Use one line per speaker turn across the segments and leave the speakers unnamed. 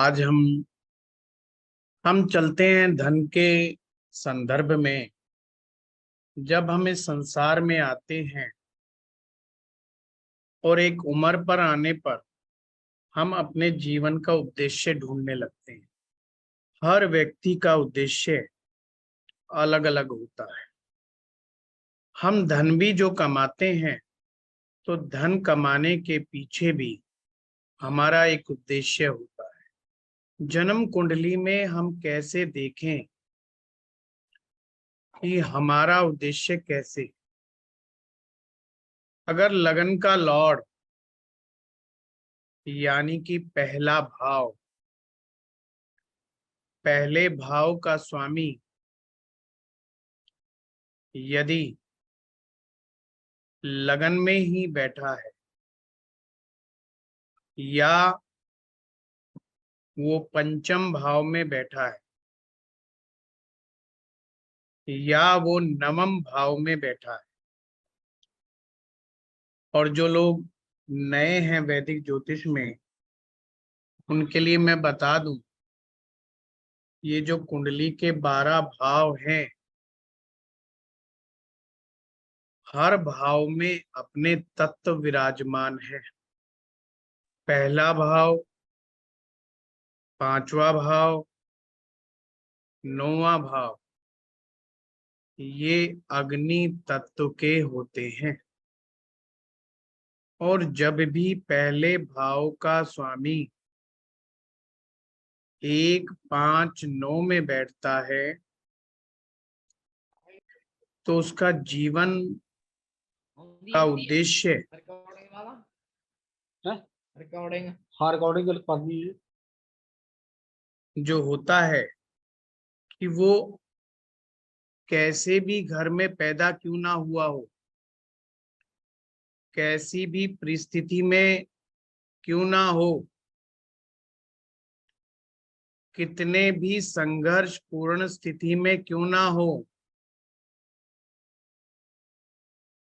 आज हम चलते हैं धन के संदर्भ में। जब हम इस संसार में आते हैं और एक उम्र पर आने पर हम अपने जीवन का उद्देश्य ढूंढने लगते हैं। हर व्यक्ति का उद्देश्य अलग अलग होता है। हम धन भी जो कमाते हैं तो धन कमाने के पीछे भी हमारा एक उद्देश्य होता है। जन्म कुंडली में हम कैसे देखें कि हमारा उद्देश्य कैसे। अगर लगन का लॉर्ड यानी कि पहला भाव, पहले भाव का स्वामी यदि लगन में ही बैठा है या वो पंचम भाव में बैठा है या वो नवम भाव में बैठा है, और जो लोग नए हैं वैदिक ज्योतिष में उनके लिए मैं बता दूं, ये जो कुंडली के 12 भाव हैं, हर भाव में अपने तत्व विराजमान है। पहला भाव, पांचवा भाव, नौवां भाव ये अग्नि तत्व के होते हैं। और जब भी पहले भाव का स्वामी 1, 5, 9 में बैठता है तो उसका जीवन का उद्देश्य जो होता है कि वो कैसे भी घर में पैदा क्यों ना हुआ हो, कैसी भी परिस्थिति में क्यों ना हो, कितने भी संघर्ष पूर्ण स्थिति में क्यों ना हो,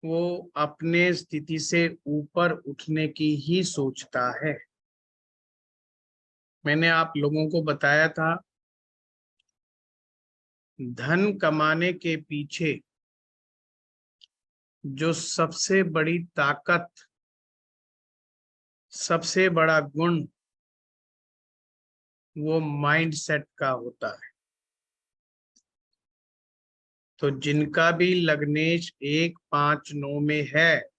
वो अपने स्थिति से ऊपर उठने की ही सोचता है। मैंने आप लोगों को बताया था, धन कमाने के पीछे जो सबसे बड़ी ताकत, सबसे बड़ा गुण वो माइंड सेट का होता है। तो जिनका भी लग्नेश 1, 5, 9 में है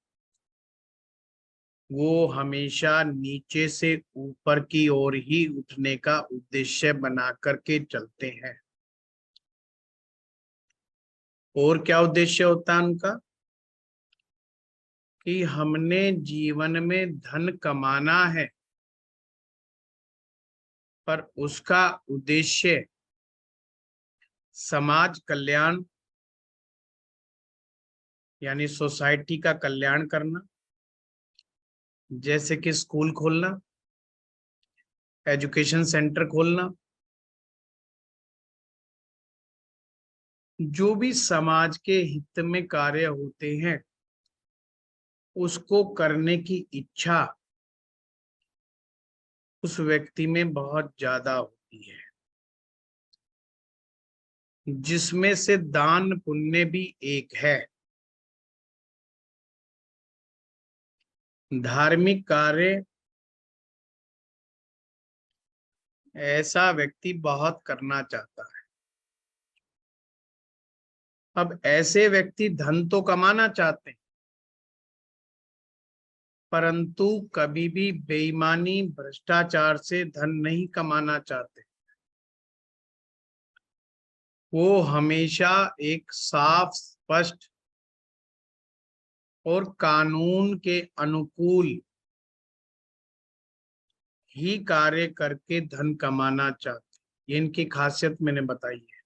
वो हमेशा नीचे से ऊपर की ओर ही उठने का उद्देश्य बना करके चलते हैं। और क्या उद्देश्य होता है उनका कि हमने जीवन में धन कमाना है, पर उसका उद्देश्य समाज कल्याण यानी सोसाइटी का कल्याण करना, जैसे कि स्कूल खोलना, एजुकेशन सेंटर खोलना, जो भी समाज के हित में कार्य होते हैं उसको करने की इच्छा उस व्यक्ति में बहुत ज्यादा होती है, जिसमें से दान पुण्य भी एक है। धार्मिक कार्य ऐसा व्यक्ति बहुत करना चाहता है। अब ऐसे व्यक्ति धन तो कमाना चाहते हैं, परंतु कभी भी बेईमानी भ्रष्टाचार से धन नहीं कमाना चाहते। वो हमेशा एक साफ, स्पष्ट और कानून के अनुकूल ही कार्य करके धन कमाना चाहते। ये इनकी खासियत मैंने बताई है।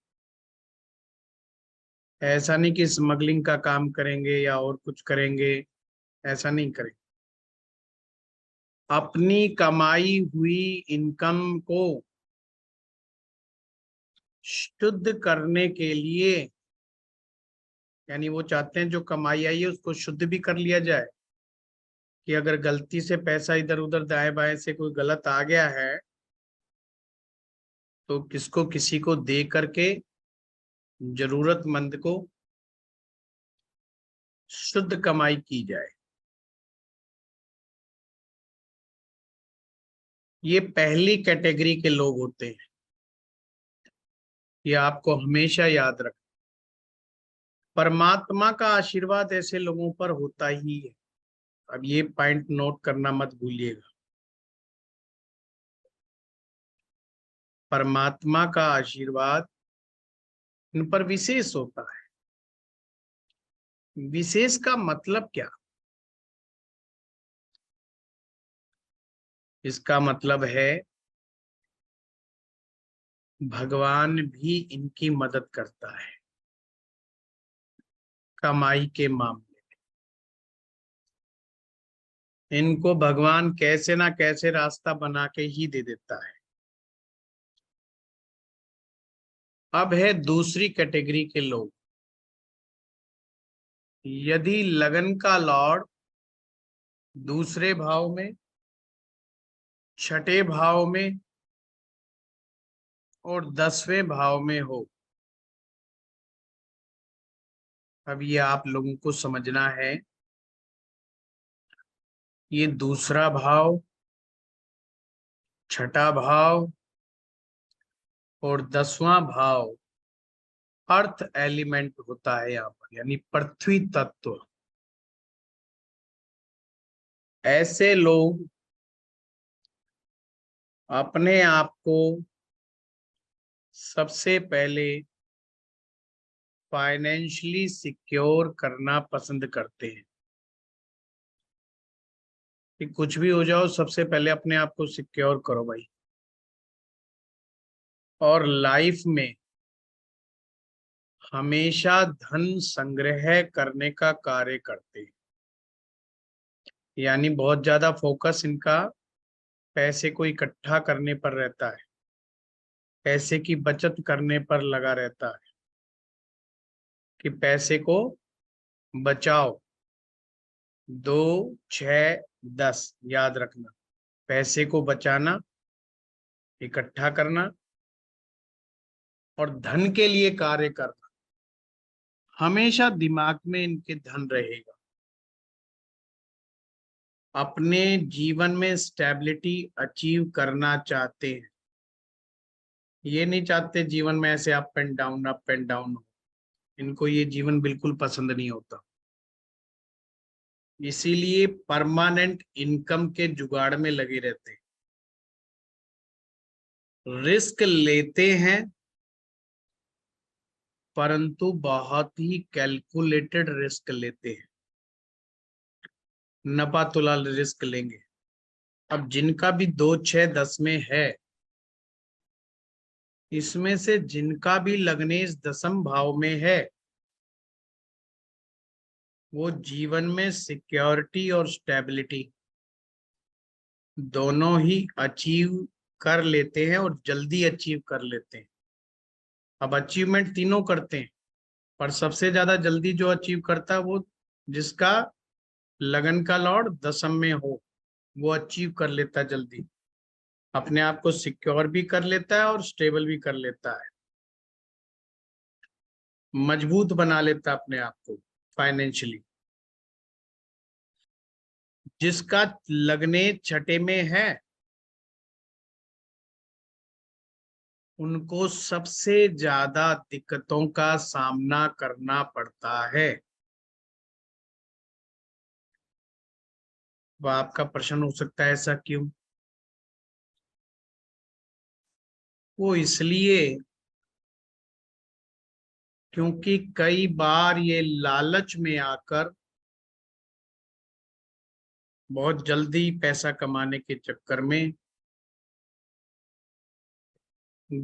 ऐसा नहीं कि स्मगलिंग का काम करेंगे या और कुछ करेंगे, ऐसा नहीं करेंगे। अपनी कमाई हुई इनकम को शुद्ध करने के लिए, यानी वो चाहते हैं जो कमाई आई है उसको शुद्ध भी कर लिया जाए, कि अगर गलती से पैसा इधर उधर दाएं बाएं से कोई गलत आ गया है तो किसको किसी को दे करके जरूरतमंद को शुद्ध कमाई की जाए। ये पहली कैटेगरी के लोग होते हैं, ये आपको हमेशा याद रख। परमात्मा का आशीर्वाद ऐसे लोगों पर होता ही है। अब ये पॉइंट नोट करना मत भूलिएगा, परमात्मा का आशीर्वाद इन पर विशेष होता है। विशेष का मतलब क्या? इसका मतलब है भगवान भी इनकी मदद करता है कमाई के मामले में। इनको भगवान कैसे ना कैसे रास्ता बना के ही दे देता है। अब है दूसरी कैटेगरी के लोग। यदि लगन का लॉर्ड दूसरे भाव में, छठे भाव में और 10वें भाव में हो, अब ये आप लोगों को समझना है, ये दूसरा भाव, छठा भाव और 10वां भाव अर्थ एलिमेंट होता है यहाँ पर, यानी पृथ्वी तत्व। ऐसे लोग अपने आप को सबसे पहले फाइनेंशियली सिक्योर करना पसंद करते हैं कि कुछ भी हो जाओ, सबसे पहले अपने आप को सिक्योर करो भाई। और लाइफ में हमेशा धन संग्रह करने का कार्य करते हैं, यानी बहुत ज्यादा फोकस इनका पैसे को इकट्ठा करने पर रहता है, पैसे की बचत करने पर लगा रहता है कि पैसे को बचाओ। 2, 6, 10 याद रखना, पैसे को बचाना, इकट्ठा करना और धन के लिए कार्य करना, हमेशा दिमाग में इनके धन रहेगा। अपने जीवन में स्टेबिलिटी अचीव करना चाहते हैं, ये नहीं चाहते जीवन में ऐसे अप एंड डाउन हो। इनको ये जीवन बिल्कुल पसंद नहीं होता, इसीलिए परमानेंट इनकम के जुगाड़ में लगे रहते हैं। रिस्क लेते हैं परंतु बहुत ही कैलकुलेटेड रिस्क लेते हैं, नपा तुला रिस्क लेंगे। अब जिनका भी 2, 6, 10 में है, इसमें से जिनका भी लग्नेश 10म भाव में है, वो जीवन में सिक्योरिटी और स्टेबिलिटी दोनों ही अचीव कर लेते हैं और जल्दी अचीव कर लेते हैं। अब अचीवमेंट तीनों करते हैं, पर सबसे ज्यादा जल्दी जो अचीव करता है वो जिसका लगन का लॉर्ड 10म में हो, वो अचीव कर लेता है जल्दी, अपने आप को सिक्योर भी कर लेता है और स्टेबल भी कर लेता है, मजबूत बना लेता है अपने आप को फाइनेंशियली। जिसका लगने छठे में है, उनको सबसे ज्यादा दिक्कतों का सामना करना पड़ता है। वह आपका प्रश्न हो सकता है ऐसा क्यों? वो इसलिए क्योंकि कई बार ये लालच में आकर बहुत जल्दी पैसा कमाने के चक्कर में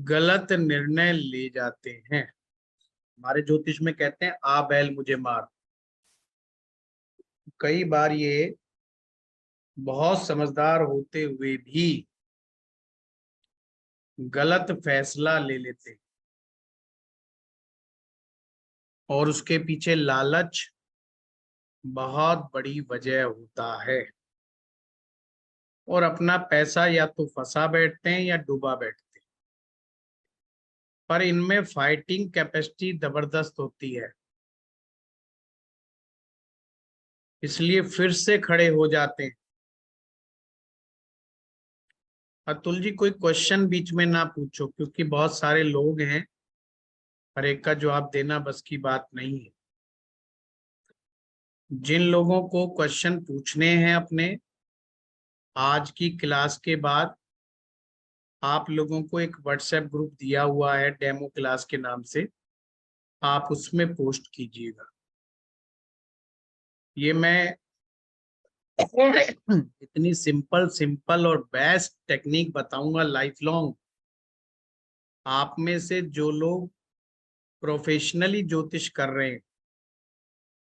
गलत निर्णय ले जाते हैं। हमारे ज्योतिष में कहते हैं आ बैल मुझे मार। कई बार ये बहुत समझदार होते हुए भी गलत फैसला ले लेते हैं और उसके पीछे लालच बहुत बड़ी वजह होता है, और अपना पैसा या तो फंसा बैठते हैं या डुबा बैठते हैं। पर इनमें फाइटिंग कैपेसिटी जबरदस्त होती है, इसलिए फिर से खड़े हो जाते हैं। अतुल जी, कोई क्वेश्चन बीच में ना पूछो, क्योंकि बहुत सारे लोग हैं, हर एक का जवाब देना बस की बात नहीं है। जिन लोगों को क्वेश्चन पूछने हैं अपने, आज की क्लास के बाद आप लोगों को एक व्हाट्सएप ग्रुप दिया हुआ है डेमो क्लास के नाम से, आप उसमें पोस्ट कीजिएगा। ये मैं इतनी सिंपल सिंपल और बेस्ट टेक्निक बताऊंगा लाइफ लॉन्ग। आप में से जो लोग प्रोफेशनली ज्योतिष कर रहे हैं,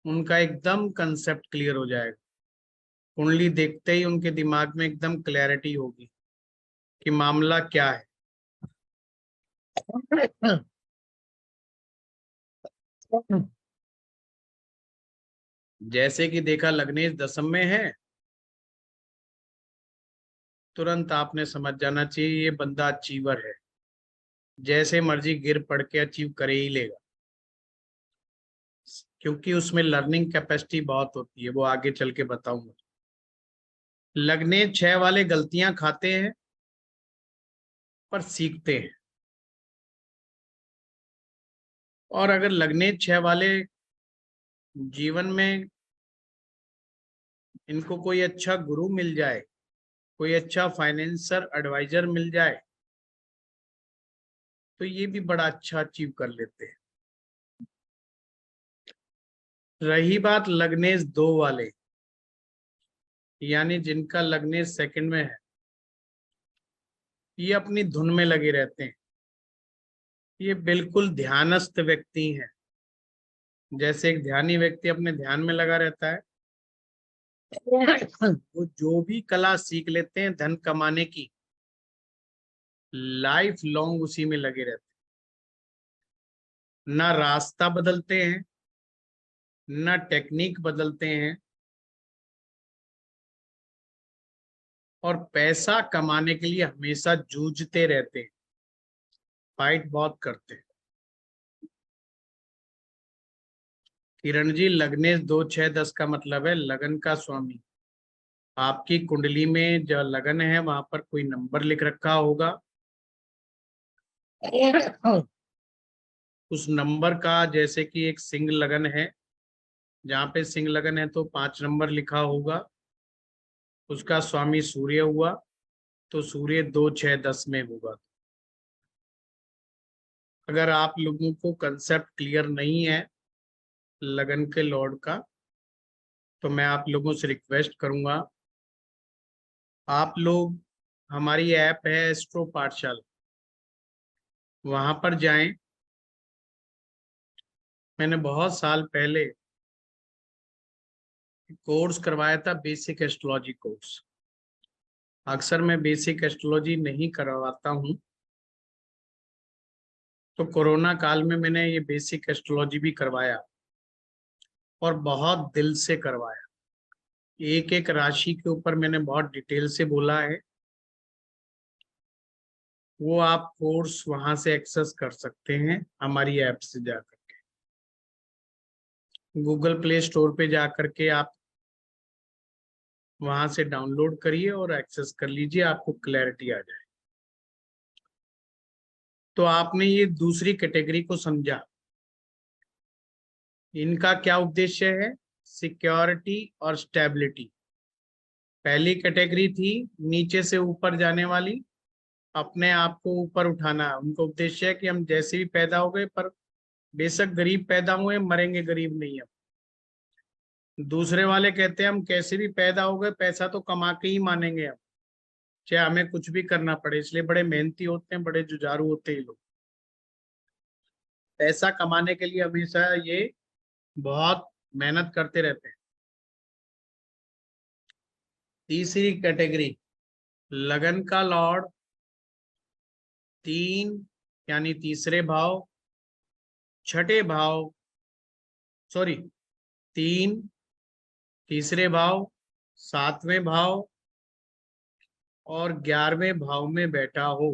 उनका एकदम कंसेप्ट क्लियर हो जाएगा। कुंडली देखते ही उनके दिमाग में एकदम क्लैरिटी होगी कि मामला क्या है। जैसे कि देखा लग्नेश दशम में है, तुरंत आपने समझ जाना चाहिए ये बंदा अचीवर है, जैसे मर्जी गिर पड़ के अचीव करे ही लेगा, क्योंकि उसमें लर्निंग कैपेसिटी बहुत होती है, वो आगे चल के बताऊंगा। लग्नेश 6 वाले गलतियां खाते हैं पर सीखते हैं, और अगर लग्नेश 6 वाले जीवन में इनको कोई अच्छा गुरु मिल जाए, कोई अच्छा फाइनेंसर एडवाइजर मिल जाए, तो ये भी बड़ा अच्छा अचीव कर लेते हैं। रही बात लग्नेश 2 वाले, यानी जिनका लग्नेश सेकंड में है, ये अपनी धुन में लगे रहते हैं। ये बिल्कुल ध्यानस्थ व्यक्ति हैं, जैसे एक ध्यानी व्यक्ति अपने ध्यान में लगा रहता है, वो जो भी कला सीख लेते हैं धन कमाने की, लाइफ लॉन्ग उसी में लगे रहते हैं। ना रास्ता बदलते हैं, ना टेक्निक बदलते हैं, और पैसा कमाने के लिए हमेशा जूझते रहते हैं, फाइट बहुत करते हैं। किरण जी, लग्नेश 2 6 10 का मतलब है लगन का स्वामी। आपकी कुंडली में जो लगन है वहां पर कोई नंबर लिख रखा होगा, उस नंबर का, जैसे कि एक सिंह लगन है, जहाँ पे सिंह लगन है तो 5 नंबर लिखा होगा, उसका स्वामी सूर्य हुआ, तो सूर्य 2 6 10 में होगा। अगर आप लोगों को कंसेप्ट क्लियर नहीं है लगन के लॉर्ड का, तो मैं आप लोगों से रिक्वेस्ट करूंगा, आप लोग, हमारी ऐप है एस्ट्रो पाठशाला, वहां पर जाएं। मैंने बहुत साल पहले कोर्स करवाया था, बेसिक एस्ट्रोलॉजी कोर्स। अक्सर मैं बेसिक एस्ट्रोलॉजी नहीं करवाता हूँ, तो कोरोना काल में मैंने ये बेसिक एस्ट्रोलॉजी भी करवाया, और बहुत दिल से करवाया। एक एक राशि के ऊपर मैंने बहुत डिटेल से बोला है। वो आप कोर्स वहां से एक्सेस कर सकते हैं हमारी ऐप से जाकर के, गूगल प्ले स्टोर पे जाकर के आप वहां से डाउनलोड करिए और एक्सेस कर लीजिए, आपको क्लैरिटी आ जाए। तो आपने ये दूसरी कैटेगरी को समझा, इनका क्या उद्देश्य है? सिक्योरिटी और स्टेबिलिटी। पहली कैटेगरी थी नीचे से ऊपर जाने वाली, अपने आप को ऊपर उठाना। उनका उद्देश्य है कि हम जैसे भी पैदा हो गए, पर बेशक गरीब पैदा हुए, मरेंगे गरीब नहीं हम। दूसरे वाले कहते हैं हम कैसे भी पैदा हो गए, पैसा तो कमा के ही मानेंगे हम, चाहे हमें कुछ भी करना पड़े। इसलिए बड़े मेहनती होते हैं, बड़े जुझारू होते हैं लोग, पैसा कमाने के लिए हमेशा ये बहुत मेहनत करते रहते हैं। तीसरी कैटेगरी, लगन का लॉर्ड 3, यानी तीसरे भाव, छठे भाव, सॉरी 3, तीसरे भाव, 7वें भाव और 11वें भाव में बैठा हो,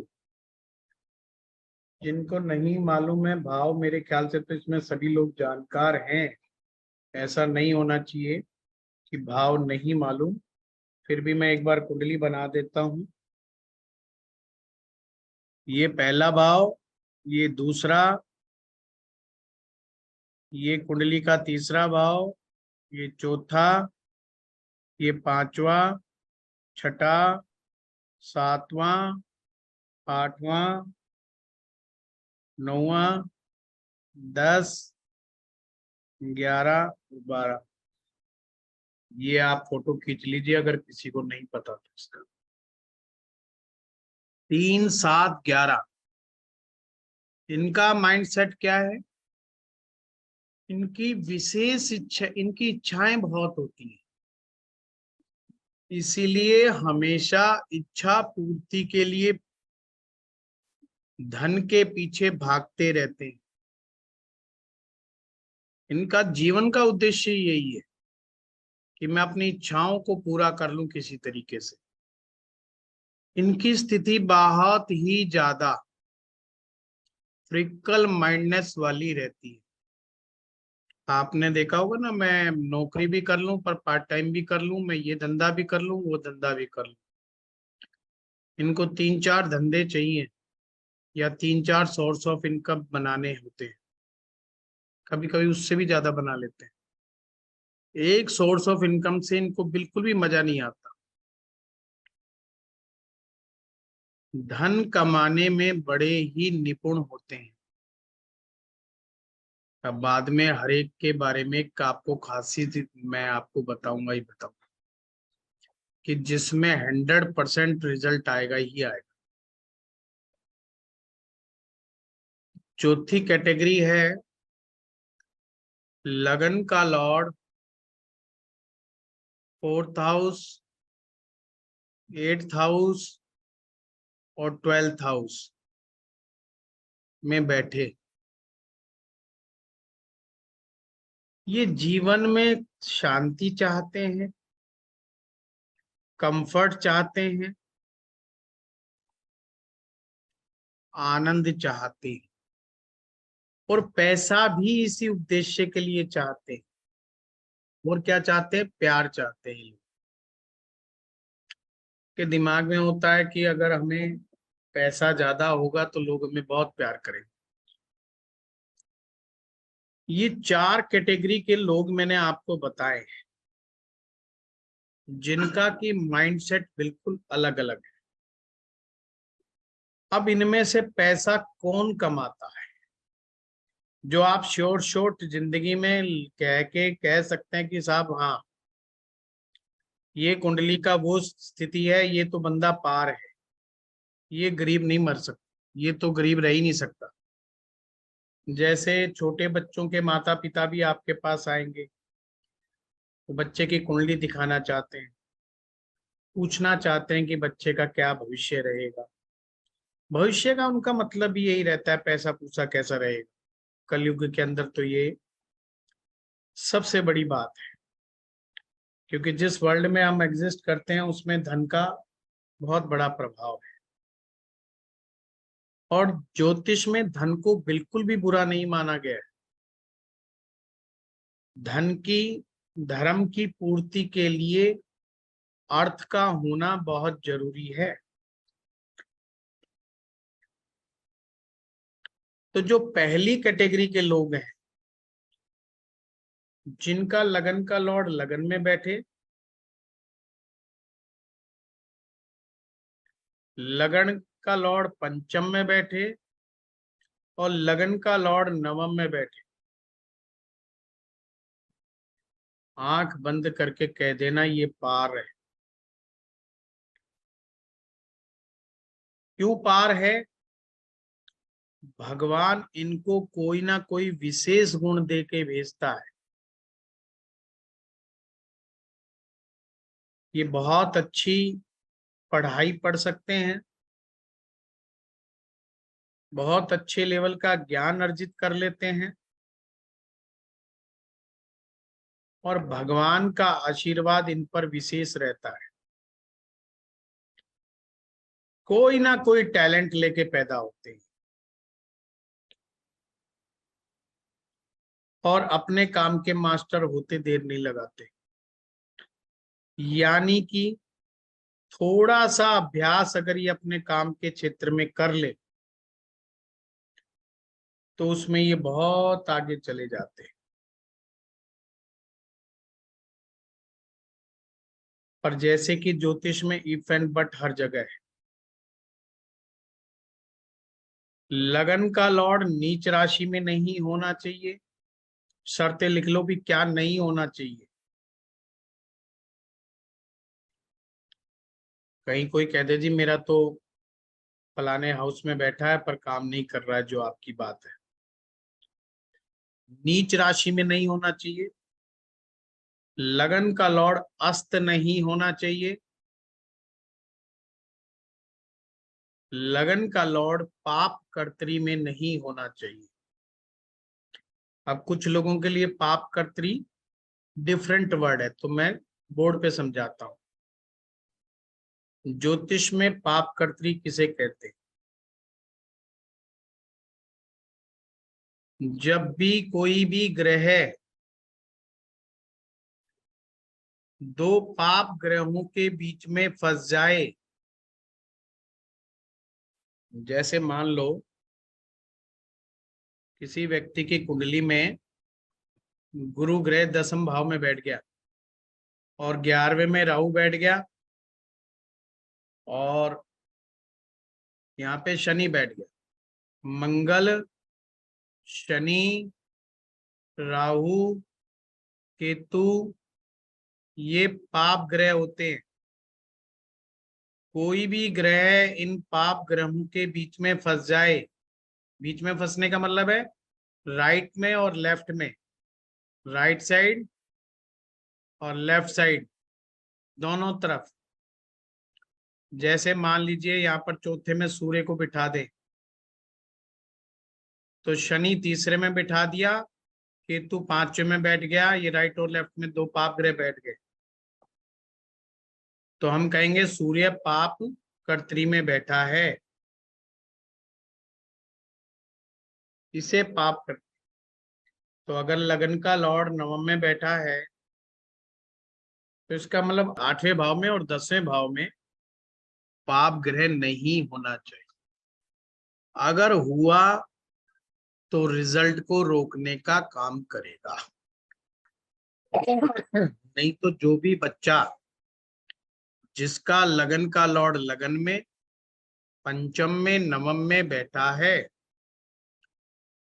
जिनको नहीं मालूम है भाव, मेरे ख्याल से तो इसमें सभी लोग जानकार हैं। ऐसा नहीं होना चाहिए कि भाव नहीं मालूम। फिर भी मैं एक बार कुंडली बना देता हूँ। ये पहला भाव, ये दूसरा, ये कुंडली का तीसरा भाव, ये चौथा, ये पांचवा, छठा, सातवां, आठवां, नौवां, 10, 11, 12। ये आप फोटो खींच लीजिए अगर किसी को नहीं पता तो इसका। 3, 7, 11। इनका माइंडसेट क्या है? इनकी विशेष इच्छा, इनकी इच्छाएं बहुत होती हैं, इसीलिए हमेशा इच्छा पूर्ति के लिए धन के पीछे भागते रहते हैं। इनका जीवन का उद्देश्य यही है कि मैं अपनी इच्छाओं को पूरा कर लूं किसी तरीके से। इनकी स्थिति बहुत ही ज्यादा फ्रिकल माइंडनेस वाली रहती है। आपने देखा होगा ना, मैं नौकरी भी कर लूं पर पार्ट टाइम भी कर लूं, मैं ये धंधा भी कर लूं वो धंधा भी कर लूं। इनको 3-4 धंधे चाहिए या 3-4 सोर्स ऑफ इनकम बनाने होते हैं। कभी कभी उससे भी ज्यादा बना लेते हैं। एक सोर्स ऑफ इनकम से इनको बिल्कुल भी मजा नहीं आता। धन कमाने में बड़े ही निपुण होते हैं। अब बाद में हर एक के बारे में एक आपको खासियत मैं आपको बताऊंगा ही बताऊंगा कि जिसमें 100% रिजल्ट आएगा ही आएगा। चौथी कैटेगरी है लगन का Lord, 4th house, 8th house और 12th हाउस में बैठे। ये जीवन में शांति चाहते हैं, कंफर्ट चाहते हैं, आनंद चाहते हैं और पैसा भी इसी उद्देश्य के लिए चाहते हैं। और क्या चाहते हैं? प्यार चाहते हैं। के दिमाग में होता है कि अगर हमें पैसा ज्यादा होगा तो लोग हमें बहुत प्यार करेंगे। ये 4 कैटेगरी के लोग मैंने आपको बताए हैं, जिनका की माइंडसेट बिल्कुल अलग अलग है। अब इनमें से पैसा कौन कमाता है? जो आप शॉर्ट शॉर्ट जिंदगी में कह के कह सकते हैं कि साहब हाँ, ये कुंडली का वो स्थिति है, ये तो बंदा पार है, ये गरीब नहीं मर सकता, ये तो गरीब रह ही नहीं सकता। जैसे छोटे बच्चों के माता पिता भी आपके पास आएंगे तो बच्चे की कुंडली दिखाना चाहते हैं, पूछना चाहते हैं कि बच्चे का क्या भविष्य रहेगा। भविष्य का उनका मतलब भी यही रहता है पैसा पूसा कैसा रहेगा। कलयुग के अंदर तो ये सबसे बड़ी बात है, क्योंकि जिस वर्ल्ड में हम एग्जिस्ट करते हैं उसमें धन का बहुत बड़ा प्रभाव है। और ज्योतिष में धन को बिल्कुल भी बुरा नहीं माना गया है। धन की, धर्म की पूर्ति के लिए अर्थ का होना बहुत जरूरी है। तो जो पहली कैटेगरी के लोग हैं, जिनका लगन का लॉर्ड लगन में बैठे, लगन का लॉर्ड पंचम में बैठे और लगन का लॉर्ड नवम में बैठे, आंख बंद करके कह देना ये पार है। क्यों पार है? भगवान इनको कोई ना कोई विशेष गुण दे के भेजता है। ये बहुत अच्छी पढ़ाई पढ़ सकते हैं, बहुत अच्छे लेवल का ज्ञान अर्जित कर लेते हैं और भगवान का आशीर्वाद इन पर विशेष रहता है। कोई ना कोई टैलेंट लेके पैदा होते हैं। और अपने काम के मास्टर होते देर नहीं लगाते। यानी कि थोड़ा सा अभ्यास अगर ये अपने काम के क्षेत्र में कर ले तो उसमें ये बहुत आगे चले जाते हैं। पर जैसे कि ज्योतिष में इफ एंड बट हर जगह है। लगन का लॉर्ड नीच राशि में नहीं होना चाहिए। शर्तें लिख लो भी क्या नहीं होना चाहिए। कहीं कोई कह दे जी मेरा तो फलाने हाउस में बैठा है पर काम नहीं कर रहा है, जो आपकी बात है। नीच राशि में नहीं होना चाहिए। लगन का लॉर्ड अस्त नहीं होना चाहिए। लगन का लॉर्ड पाप कर्त्री में नहीं होना चाहिए। अब कुछ लोगों के लिए पाप कर्त्री डिफरेंट वर्ड है, तो मैं बोर्ड पे समझाता हूं। ज्योतिष में पाप कर्त्री किसे कहते हैं? जब भी कोई भी ग्रह दो पाप ग्रहों के बीच में फंस जाए। जैसे मान लो किसी व्यक्ति की कुंडली में गुरु ग्रह 10वें भाव में बैठ गया और 11वें में राहु बैठ गया और यहाँ पे शनि बैठ गया। मंगल, शनि, राहु, केतु ये पाप ग्रह होते हैं। कोई भी ग्रह इन पाप ग्रहों के बीच में फंस जाए, बीच में फंसने का मतलब है राइट में और लेफ्ट में, राइट साइड और लेफ्ट साइड दोनों तरफ। जैसे मान लीजिए यहाँ पर चौथे में सूर्य को बिठा दे तो शनि तीसरे में बिठा दिया, केतु पांचवें में बैठ गया, ये राइट और लेफ्ट में दो पाप ग्रह बैठ गए, तो हम कहेंगे सूर्य पाप कर्त्री में बैठा है, इसे पाप कर। तो अगर लगन का लॉर्ड नवम में बैठा है तो इसका मतलब 8वें भाव में और 10वें भाव में पाप ग्रह नहीं होना चाहिए। अगर हुआ तो रिजल्ट को रोकने का काम करेगा। नहीं तो जो भी बच्चा जिसका लगन का लॉर्ड लगन में, पंचम में, नवम में बैठा है,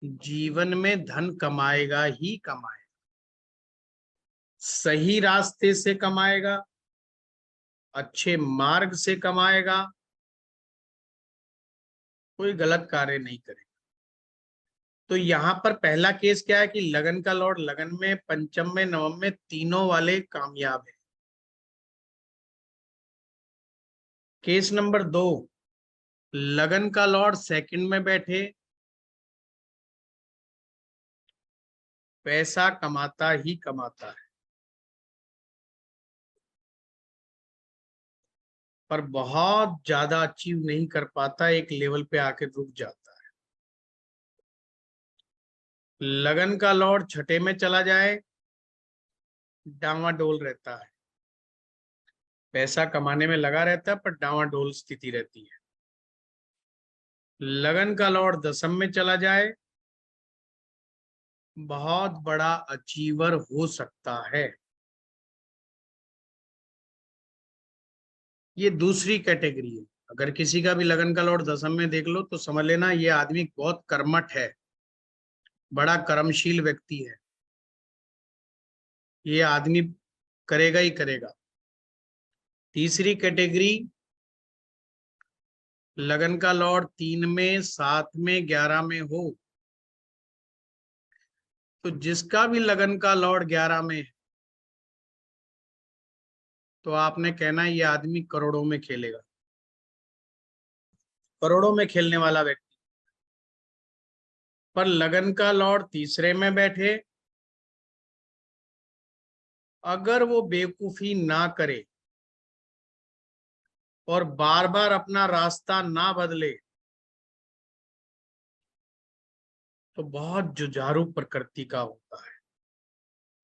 जीवन में धन कमाएगा ही कमाएगा। सही रास्ते से कमाएगा, अच्छे मार्ग से कमाएगा, कोई गलत कार्य नहीं करेगा। तो यहाँ पर पहला केस क्या है कि लगन का लॉर्ड लगन में, पंचम में, नवम में तीनों वाले कामयाब है। केस नंबर 2, लगन का लॉर्ड सेकंड में बैठे, पैसा कमाता ही कमाता है पर बहुत ज्यादा अचीव नहीं कर पाता, एक लेवल पे आके रुक जाता है। लगन का लॉर्ड छठे में चला जाए, डावाडोल रहता है, पैसा कमाने में लगा रहता है पर डावाडोल स्थिति रहती है। लगन का लॉर्ड दसम में चला जाए, बहुत बड़ा अचीवर हो सकता है। ये दूसरी कैटेगरी है। अगर किसी का भी लगन का लॉर्ड दसम में देख लो तो समझ लेना ये आदमी बहुत कर्मठ है, बड़ा कर्मशील व्यक्ति है, ये आदमी करेगा ही करेगा। तीसरी कैटेगरी, लगन का लॉर्ड 3 में, 7 में, 11 में हो, तो जिसका भी लगन का लॉर्ड 11 में है तो आपने कहना ये आदमी करोड़ों में खेलेगा, करोड़ों में खेलने वाला व्यक्ति। पर लगन का लॉर्ड तीसरे में बैठे, अगर वो बेवकूफी ना करे और बार बार अपना रास्ता ना बदले तो बहुत जुझारू प्रकृति का होता है,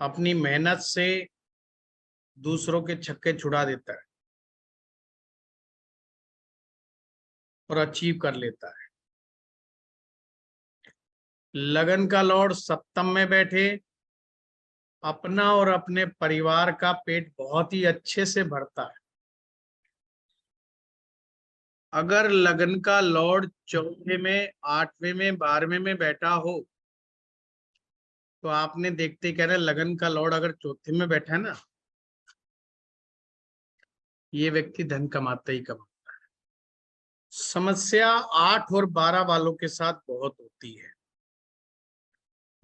अपनी मेहनत से दूसरों के छक्के छुड़ा देता है और अचीव कर लेता है। लगन का लॉर्ड सप्तम में बैठे, अपना और अपने परिवार का पेट बहुत ही अच्छे से भरता है। अगर लगन का लॉर्ड चौथे में, आठवें में, 12वें में बैठा हो, तो आपने देखते कह रहे लगन का लॉर्ड अगर चौथे में बैठा है ना, ये व्यक्ति धन कमाता ही कमाता। समस्या 8 और 12 वालों के साथ बहुत होती है।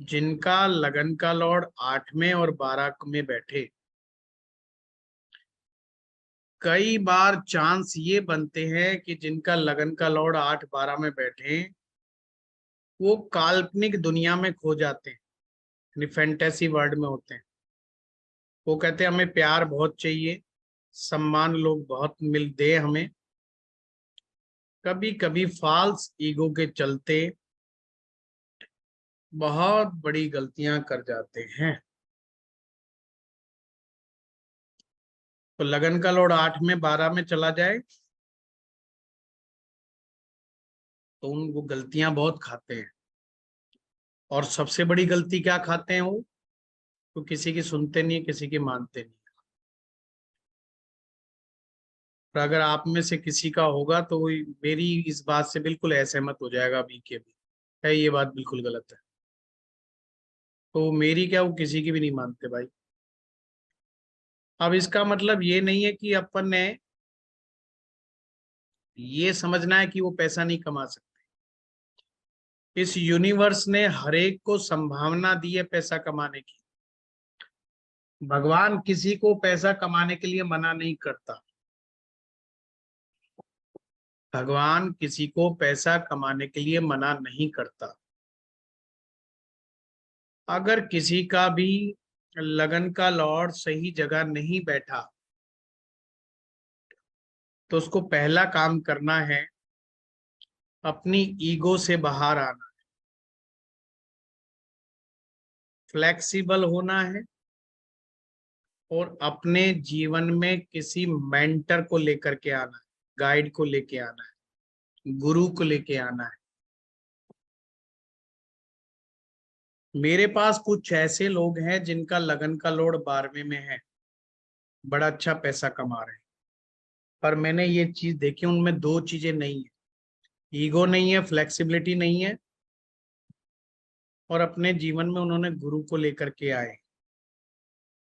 जिनका लगन का लॉर्ड 8 में और 12 में बैठे, कई बार चांस ये बनते हैं कि जिनका लगन का लॉर्ड 8 12 में बैठे, वो काल्पनिक दुनिया में खो जाते हैं, यानी फैंटेसी वर्ल्ड में होते हैं। वो कहते हैं हमें प्यार बहुत चाहिए, सम्मान लोग बहुत मिल दे हमें। कभी कभी फॉल्स ईगो के चलते बहुत बड़ी गलतियां कर जाते हैं। तो लगन का लॉर्ड 8 में 12 में चला जाए तो वो गलतियां बहुत खाते हैं। और सबसे बड़ी गलती क्या खाते हैं वो? तो किसी की सुनते नहीं, किसी की मानते नहीं। और अगर आप में से किसी का होगा तो वो मेरी इस बात से बिल्कुल असहमत हो जाएगा अभी के भी, है ये बात बिल्कुल गलत है। तो मेरी क्या, वो किसी की भी नहीं मानते भाई। अब इसका मतलब ये नहीं है कि अपन ने ये समझना है कि वो पैसा नहीं कमा सकते। इस यूनिवर्स ने हर एक को संभावना दी है पैसा कमाने की। भगवान किसी को पैसा कमाने के लिए मना नहीं करता। भगवान किसी को पैसा कमाने के लिए मना नहीं करता। अगर किसी का भी लगन का लॉर्ड सही जगह नहीं बैठा, तो उसको पहला काम करना है अपनी ईगो से बाहर आना, फ्लेक्सिबल होना है और अपने जीवन में किसी मेंटर को लेकर के आना है, गाइड को लेके आना है, गुरु को लेके आना है। मेरे पास कुछ ऐसे लोग हैं जिनका लगन का लॉर्ड 12वें में है, बड़ा अच्छा पैसा कमा रहे हैं। पर मैंने ये चीज देखी, उनमें दो चीजें नहीं है, ईगो नहीं है, फ्लेक्सिबिलिटी नहीं है, और अपने जीवन में उन्होंने गुरु को लेकर के आए।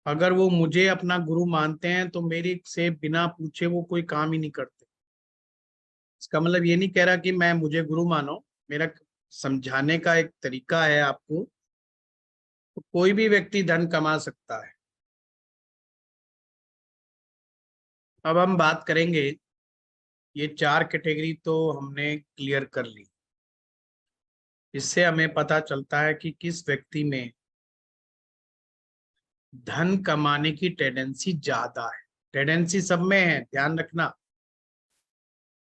अगर वो मुझे अपना गुरु मानते हैं तो मेरे से बिना पूछे वो कोई काम ही नहीं करते। इसका मतलब ये नहीं कह रहा कि मैं, मुझे गुरु मानो, मेरा समझाने का एक तरीका है आपको। तो कोई भी व्यक्ति धन कमा सकता है। अब हम बात करेंगे, ये 4 कैटेगरी तो हमने क्लियर कर ली। इससे हमें पता चलता है कि किस व्यक्ति में धन कमाने की टेंडेंसी ज्यादा है। टेंडेंसी सब में है, ध्यान रखना।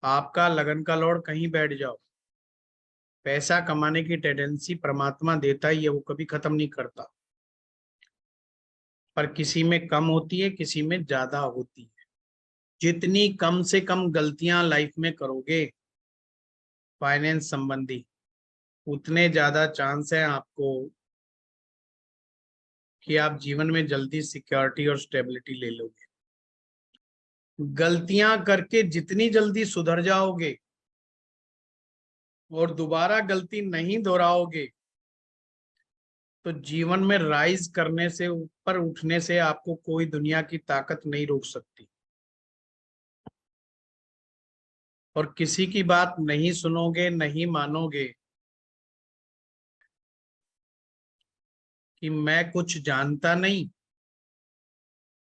आपका लगन का लॉर्ड कहीं बैठ जाओ, पैसा कमाने की टेंडेंसी परमात्मा देता ही है, वो कभी खत्म नहीं करता। पर किसी में कम होती है, किसी में ज्यादा होती है। जितनी कम से कम गलतियां लाइफ में करोगे फाइनेंस संबंधी, उतने ज्यादा चांस है आपको कि आप जीवन में जल्दी सिक्योरिटी और स्टेबिलिटी ले लोगे। गलतियां करके जितनी जल्दी सुधर जाओगे और दोबारा गलती नहीं दोहराओगे, तो जीवन में राइज करने से, ऊपर उठने से आपको कोई दुनिया की ताकत नहीं रोक सकती। और किसी की बात नहीं सुनोगे, नहीं मानोगे कि मैं कुछ जानता नहीं,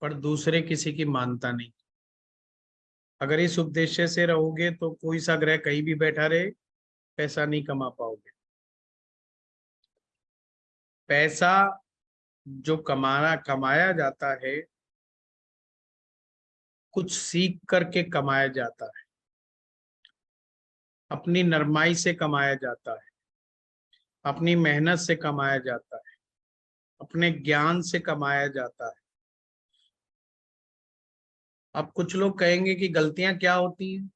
पर दूसरे किसी की मानता नहीं। अगर इस उद्देश्य से रहोगे तो कोई सा ग्रह कहीं भी बैठा रहे, पैसा नहीं कमा पाओगे। पैसा जो कमाया जाता है, कुछ सीख करके कमाया जाता है, अपनी नरमाई से कमाया जाता है। अपनी मेहनत से कमाया जाता है, अपने ज्ञान से कमाया जाता है। अब कुछ लोग कहेंगे कि गलतियां क्या होती हैं।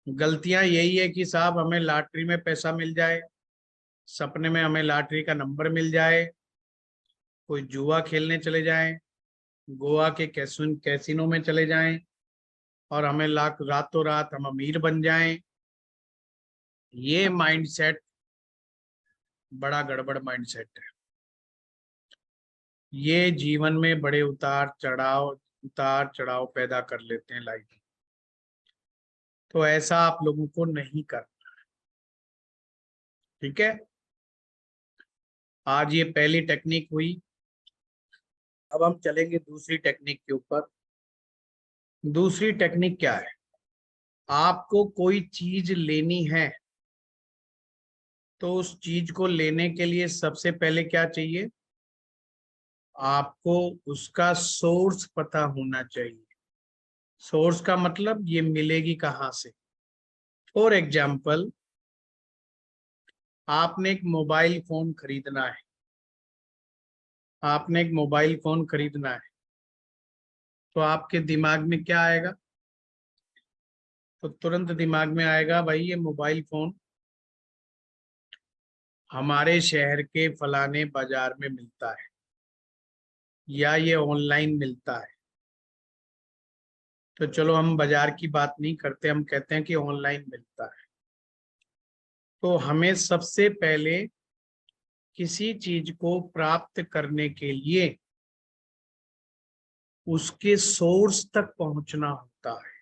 गलतियां यही है कि साहब हमें लॉटरी में पैसा मिल जाए, सपने में हमें लॉटरी का नंबर मिल जाए, कोई जुआ खेलने चले जाएं, गोवा के कैसीनो में चले जाएं और हमें लाख रातों रात हम अमीर बन जाएं। ये माइंडसेट बड़ा गड़बड़ माइंडसेट है। ये जीवन में बड़े उतार चढ़ाव पैदा कर लेते हैं लाइफ में। तो ऐसा आप लोगों को नहीं करना। ठीक है, आज ये पहली टेक्निक हुई। अब हम चलेंगे दूसरी टेक्निक के ऊपर। दूसरी टेक्निक क्या है? आपको कोई चीज लेनी है तो उस चीज को लेने के लिए सबसे पहले क्या चाहिए? आपको उसका सोर्स पता होना चाहिए। सोर्स का मतलब ये मिलेगी कहाँ से। फॉर एग्जाम्पल, आपने एक मोबाइल फोन खरीदना है। आपने एक मोबाइल फोन खरीदना है तो आपके दिमाग में क्या आएगा? तो तुरंत दिमाग में आएगा, भाई ये मोबाइल फोन हमारे शहर के फलाने बाजार में मिलता है या ये ऑनलाइन मिलता है। तो चलो हम बाजार की बात नहीं करते, हम कहते हैं कि ऑनलाइन मिलता है। तो हमें सबसे पहले किसी चीज को प्राप्त करने के लिए उसके सोर्स तक पहुंचना होता है।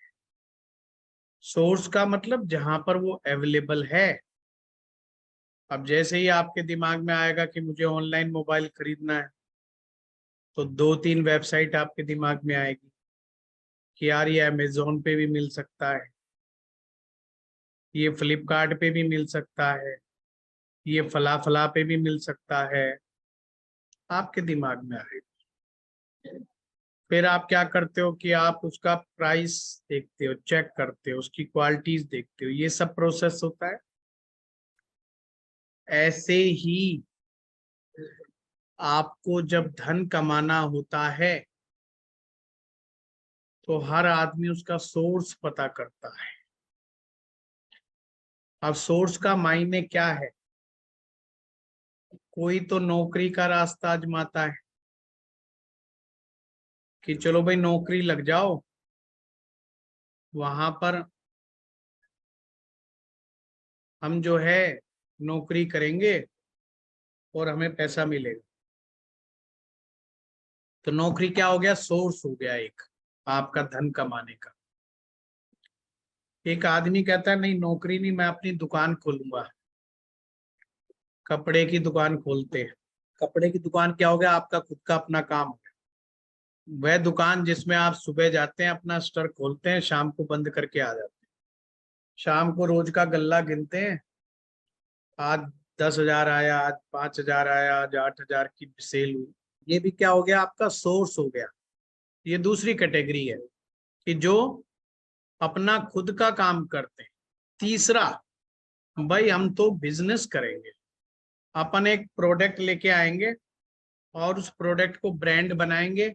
सोर्स का मतलब जहां पर वो अवेलेबल है। अब जैसे ही आपके दिमाग में आएगा कि मुझे ऑनलाइन मोबाइल खरीदना है तो 2-3 वेबसाइट आपके दिमाग में आएगी कि यार ये अमेजोन पे भी मिल सकता है, ये फ्लिपकार्ट पे भी मिल सकता है, ये फला फला पे भी मिल सकता है। आपके दिमाग में आएगा। फिर आप क्या करते हो कि आप उसका प्राइस देखते हो, चेक करते हो, उसकी क्वालिटीज देखते हो। ये सब प्रोसेस होता है। ऐसे ही आपको जब धन कमाना होता है तो हर आदमी उसका सोर्स पता करता है। अब सोर्स का मायने क्या है? कोई तो नौकरी का रास्ता आजमाता है कि चलो भाई नौकरी लग जाओ, वहां पर हम जो है नौकरी करेंगे और हमें पैसा मिलेगा। तो नौकरी क्या हो गया? सोर्स हो गया एक आपका धन कमाने का। एक आदमी कहता है नहीं नौकरी नहीं, मैं अपनी दुकान खोलूंगा। कपड़े की दुकान खोलते हैं। कपड़े की दुकान क्या हो गया? आपका खुद का अपना काम हो गया। वह दुकान जिसमें आप सुबह जाते हैं, अपना स्टोर खोलते हैं, शाम को बंद करके आ जाते हैं। शाम को रोज का गल्ला गिनते हैं। आज 10,000 आया, आज 5,000 आया, आज 8,000 की सेल हुई। ये भी क्या हो गया? आपका सोर्स हो गया। ये दूसरी कैटेगरी है कि जो अपना खुद का काम करते हैं। तीसरा, भाई हम तो बिजनेस करेंगे। अपन एक प्रोडक्ट लेके आएंगे और उस प्रोडक्ट को ब्रांड बनाएंगे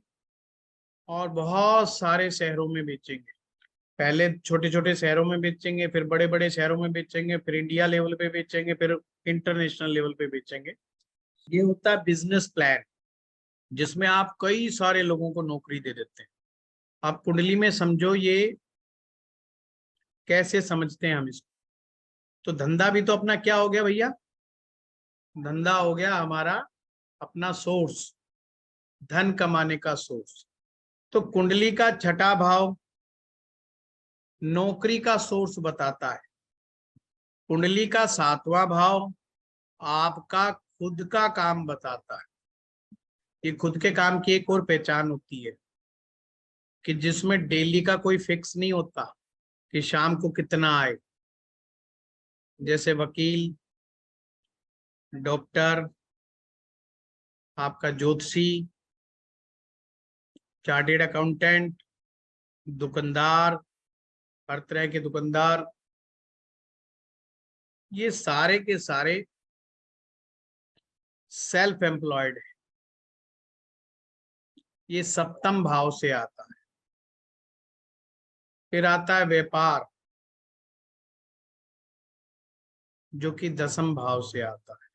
और बहुत सारे शहरों में बेचेंगे। पहले छोटे छोटे शहरों में बेचेंगे, फिर बड़े बड़े शहरों में बेचेंगे, फिर इंडिया लेवल पे बेचेंगे, फिर इंटरनेशनल लेवल पे बेचेंगे। ये होता है बिजनेस प्लान, जिसमें आप कई सारे लोगों को नौकरी दे देते हैं। आप कुंडली में समझो ये कैसे समझते हैं हम इसको। तो धंधा भी तो अपना क्या हो गया भैया? धंधा हो गया हमारा अपना सोर्स, धन कमाने का सोर्स। तो कुंडली का छठा भाव नौकरी का सोर्स बताता है। कुंडली का सातवां भाव आपका खुद का काम बताता है। ये खुद के काम की एक और पहचान होती है कि जिसमें डेली का कोई फिक्स नहीं होता कि शाम को कितना आए। जैसे वकील, डॉक्टर, आपका ज्योतिषी, चार्टेड अकाउंटेंट, दुकानदार, हर तरह के दुकानदार, ये सारे के सारे सेल्फ एम्प्लॉयड है, ये सप्तम भाव से आता है। फिर आता है व्यापार, जो कि दसम भाव से आता है।